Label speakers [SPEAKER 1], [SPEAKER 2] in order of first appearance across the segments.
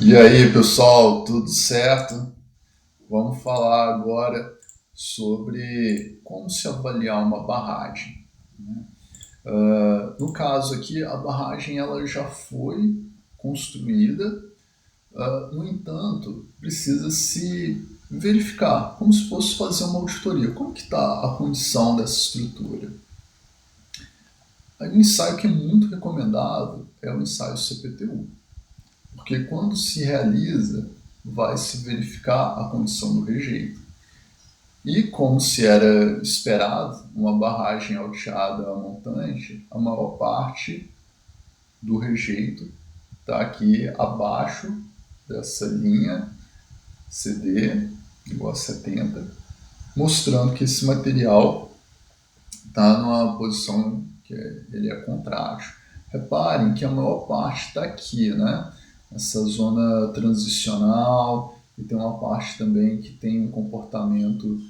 [SPEAKER 1] E aí, pessoal, tudo certo? Vamos falar agora sobre como se avaliar uma barragem. No caso aqui, a barragem ela já foi construída, no entanto, precisa se verificar, como se fosse fazer uma auditoria. Como que está a condição dessa estrutura? Aí, um ensaio que é muito recomendado é o ensaio CPTU, porque quando se realiza, vai se verificar a condição do rejeito. E como se era esperado, uma barragem alteada a montante, a maior parte do rejeito está aqui abaixo dessa linha CD igual a 70, mostrando que esse material está numa posição que ele é contrátil. Reparem que a maior parte está aqui, né? Essa zona transicional, e tem uma parte também que tem um comportamento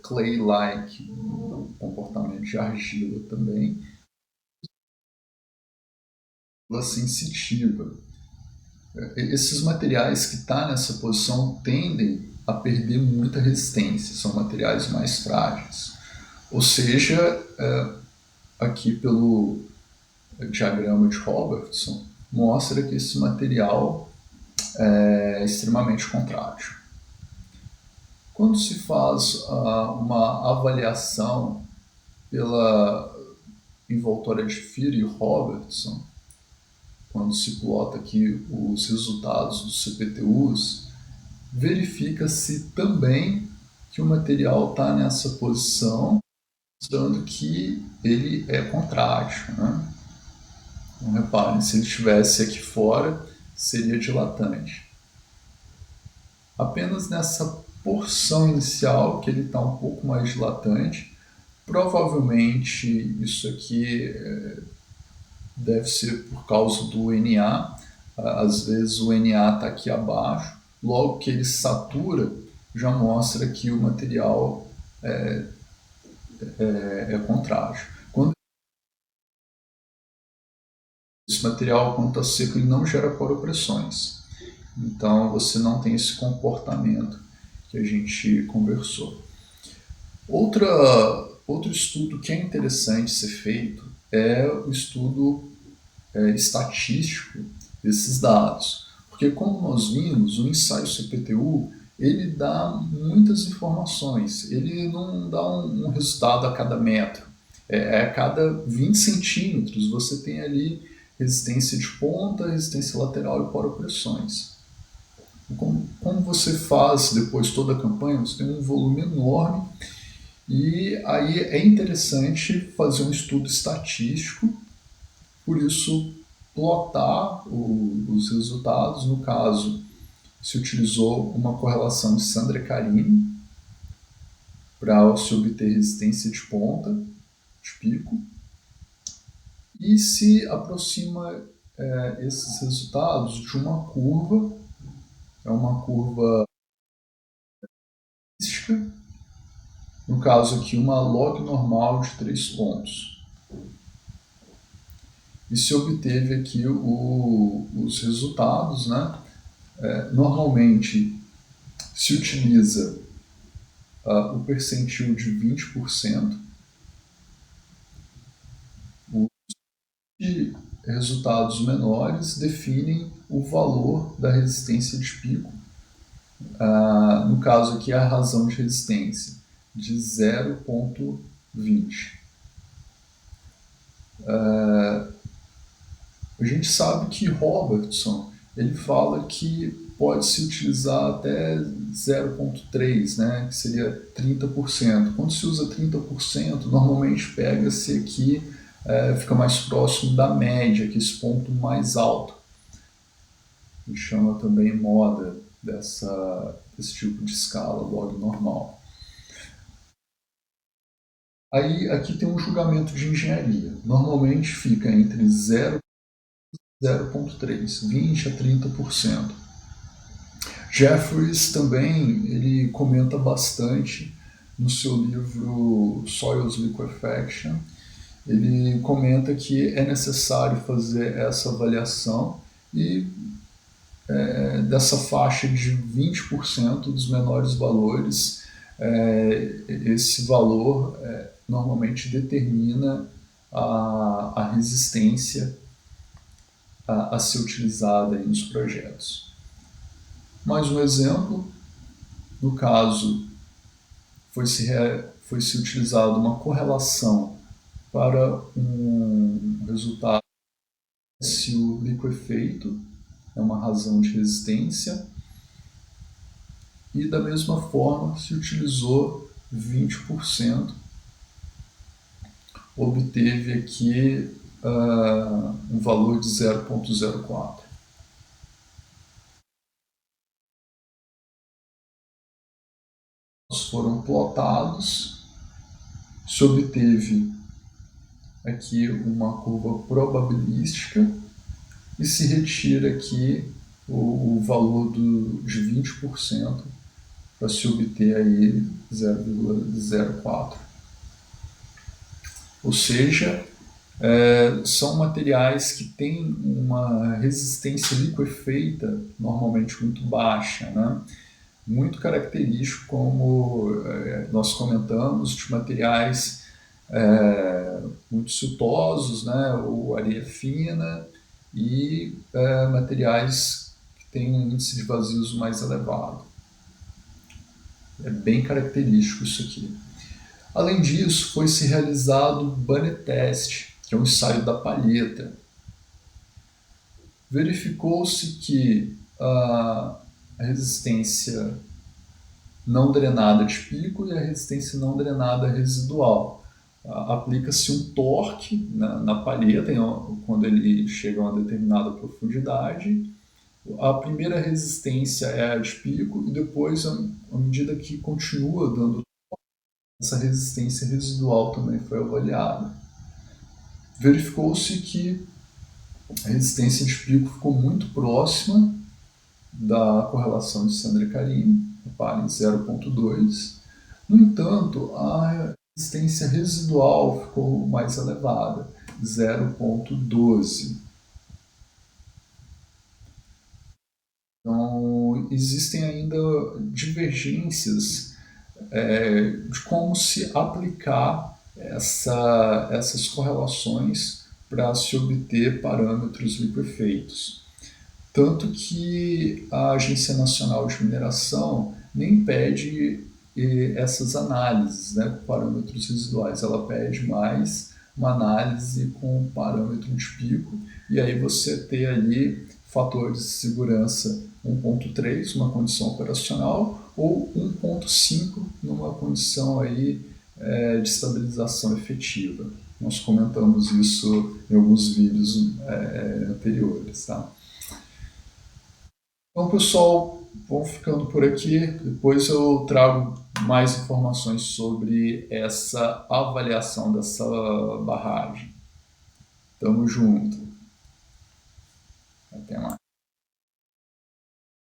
[SPEAKER 1] clay-like, um comportamento de argila também, sensitiva. Esses materiais que estão nessa posição tendem a perder muita resistência, são materiais mais frágeis. Ou seja, aqui pelo diagrama de Robertson, mostra que esse material é extremamente contrátil. Quando se faz uma avaliação pela envoltória de Fear e Robertson, quando se plota aqui os resultados dos CPTUs, verifica-se também que o material está nessa posição, mostrando que ele é contrátil. Né? Então, reparem, se ele estivesse aqui fora, seria dilatante. Apenas nessa porção inicial, que ele está um pouco mais dilatante, provavelmente isso aqui deve ser por causa do NA. Às vezes o NA está aqui abaixo, logo que ele satura, já mostra que o material é contrátil. Quando esse material, quando está seco, ele não gera poropressões. Então você não tem esse comportamento que a gente conversou. Outro estudo que é interessante ser feito é o estudo estatístico desses dados. Porque como nós vimos, o ensaio CPTU ele dá muitas informações, ele não dá um resultado a cada metro, a cada 20 centímetros você tem ali resistência de ponta, resistência lateral e poropressões. Como você faz depois toda a campanha, você tem um volume enorme e aí é interessante fazer um estudo estatístico, por isso plotar os resultados. No caso, se utilizou uma correlação de Sandra-Carini para se obter resistência de ponta, de pico, e se aproxima esses resultados de uma curva, é uma curva estatística, no caso aqui uma log normal de 3 pontos. E se obteve aqui os resultados, né? Normalmente se utiliza o percentil de 20%, os resultados menores definem o valor da resistência de pico, no caso aqui a razão de resistência, de 0,20. A gente sabe que Robertson ele fala que pode-se utilizar até 0,3, né, que seria 30%. Quando se usa 30%, normalmente pega-se aqui, fica mais próximo da média, que é esse ponto mais alto. A gente chama também moda desse tipo de escala, log normal. Aí aqui tem um julgamento de engenharia. Normalmente fica entre 0 e 0,3, 20 a 30%. Jeffries também ele comenta bastante no seu livro Soils Liquefaction. Ele comenta que é necessário fazer essa avaliação e dessa faixa de 20% dos menores valores, esse valor normalmente determina a resistência a ser utilizada aí nos projetos. Mais um exemplo, no caso, foi-se utilizada uma correlação para um resultado se o liquefeito é uma razão de resistência, e da mesma forma se utilizou 20%, obteve aqui um valor de 0,04. Foram plotados, se obteve aqui uma curva probabilística e se retira aqui o valor de 20% para se obter aí 0,04. Ou seja, são materiais que têm uma resistência liquefeita normalmente muito baixa, né? Muito característico, como nós comentamos, de materiais muito siltosos, né? Ou areia fina, e materiais que têm um índice de vazios mais elevado. É bem característico isso aqui. Além disso, foi-se realizado o Bunny Test, que é um ensaio da palheta. Verificou-se que a resistência não drenada de pico e a resistência não drenada residual. Aplica-se um torque na palheta quando ele chega a uma determinada profundidade. A primeira resistência é a de pico e depois, à medida que continua dando, essa resistência residual também foi avaliada. Verificou-se que a resistência de pico ficou muito próxima da correlação de Sandre-Karim, reparem, 0,2. No entanto, a resistência residual ficou mais elevada, 0,12. Então, existem ainda divergências de como se aplicar essas correlações para se obter parâmetros liquefeitos. Tanto que a Agência Nacional de Mineração nem pede essas análises, né, com parâmetros residuais. Ela pede mais uma análise com parâmetro de pico, e aí você tem ali fatores de segurança 1.3, uma condição operacional, ou 1.5 numa condição aí, de estabilização efetiva. Nós comentamos isso em alguns vídeos anteriores. Tá? Então, pessoal, vamos ficando por aqui. Depois eu trago mais informações sobre essa avaliação dessa barragem. Tamo junto. Até mais.